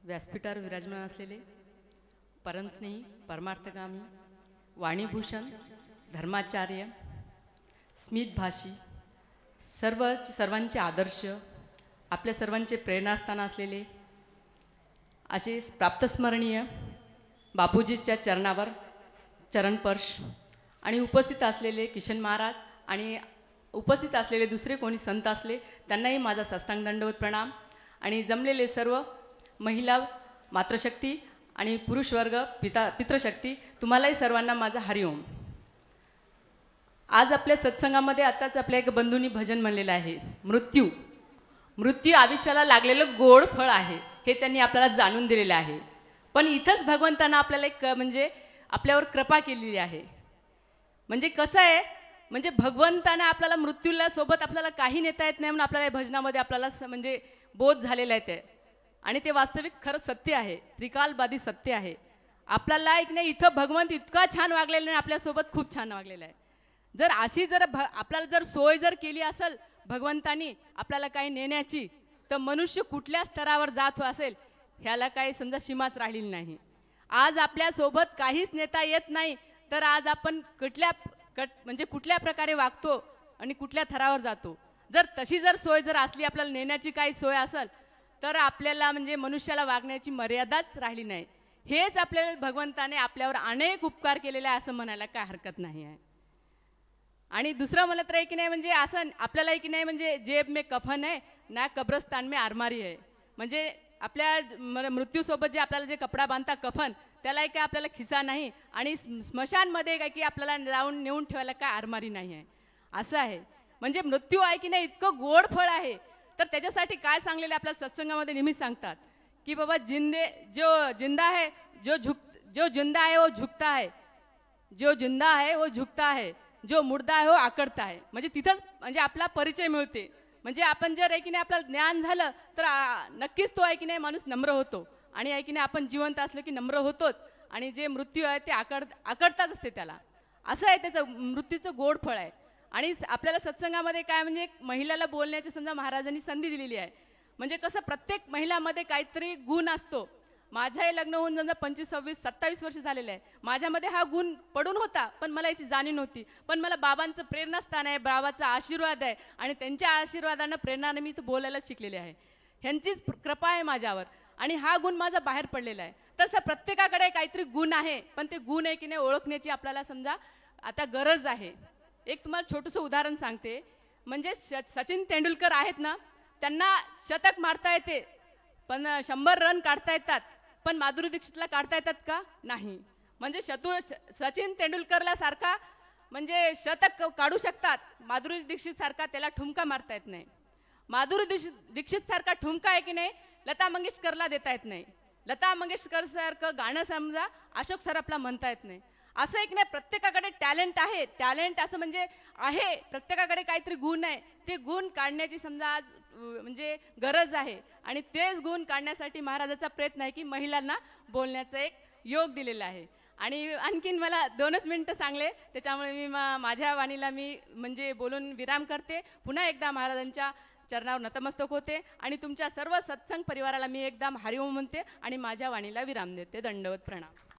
व्यासपीठावर विराजमान असलेले परमस्नेही परमार्थगामी वाणीभूषण धर्माचार्य स्मितभाषी सर्वांचे आदर्श आपल्या सर्वांचे प्रेरणास्थान असलेले असे प्राप्तस्मरणीय बापूजीच्या चरणावर चरणस्पर्श आणि उपस्थित असलेले किशन महाराज आणि उपस्थित असलेले दुसरे कोणी संत असले त्यांनाही माझा साष्टांग दंडवत प्रणाम आणि जमलेले सर्व महिला मातृशक्ती आणि पुरुष वर्ग पितृशक्ती तुम्हालाही सर्वांना माझा हरिओम। आज आपल्या सत्संगामध्ये आताच आपल्या एक बंधूंनी भजन म्हणलेलं आहे, मृत्यू मृत्यू आयुष्याला लागलेलं गोड फळ आहे हे त्यांनी आपल्याला जाणून दिलेलं आहे। पण इथंच भगवंतानं आपल्याला एक म्हणजे आपल्यावर कृपा केलेली आहे। म्हणजे कसं आहे, म्हणजे भगवंताने आपल्याला मृत्यूला सोबत आपल्याला काही नेता येत नाही म्हणून आपल्याला या भजनामध्ये आपल्याला म्हणजे बोध झालेला आहे ते, आणि ते वास्तविक खरं सत्य आहे, त्रिकालबाधी सत्य आहे। आपल्याला एक नाही इथं भगवंत इतका छान वागलेला नाही, आपल्यासोबत खूप छान वागलेला आहे। जर अशी जर आपल्याला जर सोय जर केली असेल भगवंतानी आपल्याला काही नेण्याची, तर मनुष्य कुठल्या स्तरावर जात असेल ह्याला काही समजा सीमाच राहिलेली नाही। आज आपल्यासोबत काहीच नेता येत नाही, तर आज आपण म्हणजे कुठल्या प्रकारे वागतो आणि कुठल्या थरावर जातो। जर तशी जर सोय जर असली, आपल्याला नेण्याची काही सोय असेल, तर आपल्याला म्हणजे मनुष्याला वागण्याची मर्यादाच राहिली नाही। हेच आपल्याला भगवंताने आपल्यावर अनेक उपकार केलेले आहे असं म्हणायला काय हरकत नाही आहे। आणि दुसरं म्हणत आहे की नाही, म्हणजे असं आपल्याला की नाही, म्हणजे जेब में कफन है ना कब्रस्तान में आरमारी है, म्हणजे आपल्या मृत्यूसोबत जे आपल्याला जे कपडा बांधता कफन, त्याला काय आपल्याला खिसा नाही, आणि स्मशानमध्ये काय की आपल्याला जाऊन नेऊन ठेवायला काय आरमारी नाही आहे, असं आहे। म्हणजे मृत्यू आहे की नाही इतकं गोड फळ आहे। तर त्याच्यासाठी काय सांगलेले आपल्याला सत्संगामध्ये नेहमीच सांगतात की बाबा जो जिंदा है जो जिंदा है वो झुकता है, जो जिंदा है वो झुकता है, जो मुर्दा आहे हो आकडता आहे। म्हणजे तिथंच म्हणजे आपला परिचय मिळते। म्हणजे आपण जर आहे की नाही आपल्याला ज्ञान झालं तर नक्कीच तो आहे की नाही माणूस नम्र होतो, आणि आहे की नाही आपण जिवंत असलो की नम्र होतोच, आणि जे मृत्यू आहे ते आकडताच असते त्याला, असं आहे त्याचं मृत्यूचं गोड फळ आहे। आणि आपल्याला सत्संगामध्ये काय म्हणजे एक महिलाला बोलण्याची समजा महाराजांनी संधी दिलेली आहे। म्हणजे कसं प्रत्येक महिलामध्ये काहीतरी गुण असतो। माझंही लग्न होऊन समजा 25, 26, 27 वर्ष झालेलं आहे, माझ्यामध्ये हा गुण पडून होता, पण मला याची जाणीव नव्हती। पण मला बाबांचं प्रेरणास्थान आहे, बाबाचा आशीर्वाद आहे, आणि त्यांच्या आशीर्वादानं प्रेरणाने मी बोलायला शिकलेले आहे। ह्यांचीच कृपा आहे माझ्यावर, आणि हा गुण माझा बाहेर पडलेला आहे। तसं प्रत्येकाकडे काहीतरी गुण आहे, पण ते गुण आहे की नाही ओळखण्याची आपल्याला समजा आता गरज आहे। एक तुम्हाला छोटंसं उदाहरण सांगते, म्हणजे सचिन तेंडुलकर आहेत ना, त्यांना शतक मारता येते, पण 100 रन काढता येतात, पण माधुरी दीक्षितला काढता येतात का? नाही। म्हणजे सचिन तेंडुलकरला सारखा म्हणजे शतक काढू शकतात, माधुरी दीक्षित सारखा त्याला ठुमका मारता येत नाही। माधुरी दीक्षित सारखा ठुमका आहे की नाही लता मंगेशकरला देता येत नाही। लता मंगेशकर सारखं गाणं समजा अशोक सराफला म्हणता येत नाही। असं एक नाही, प्रत्येकाकडे टॅलेंट आहे, टॅलेंट असं म्हणजे आहे, प्रत्येकाकडे काहीतरी गुण आहे, ते गुण काढण्याची समजा आज म्हणजे गरज आहे। आणि तेच गुण काढण्यासाठी महाराजाचा प्रयत्न आहे की महिलांना बोलण्याचा एक योग दिलेला आहे। आणि आणखीन मला 2च मिनिटं सांगले, त्याच्यामुळे मी माझ्या वाणीला मी म्हणजे बोलून विराम करते। पुन्हा एकदा महाराजांच्या चरणावर नतमस्तक होते, आणि तुमच्या सर्व सत्संग परिवाराला मी एकदम हरिओम म्हणते आणि माझ्या वाणीला विराम देते। दंडवत प्रणाम।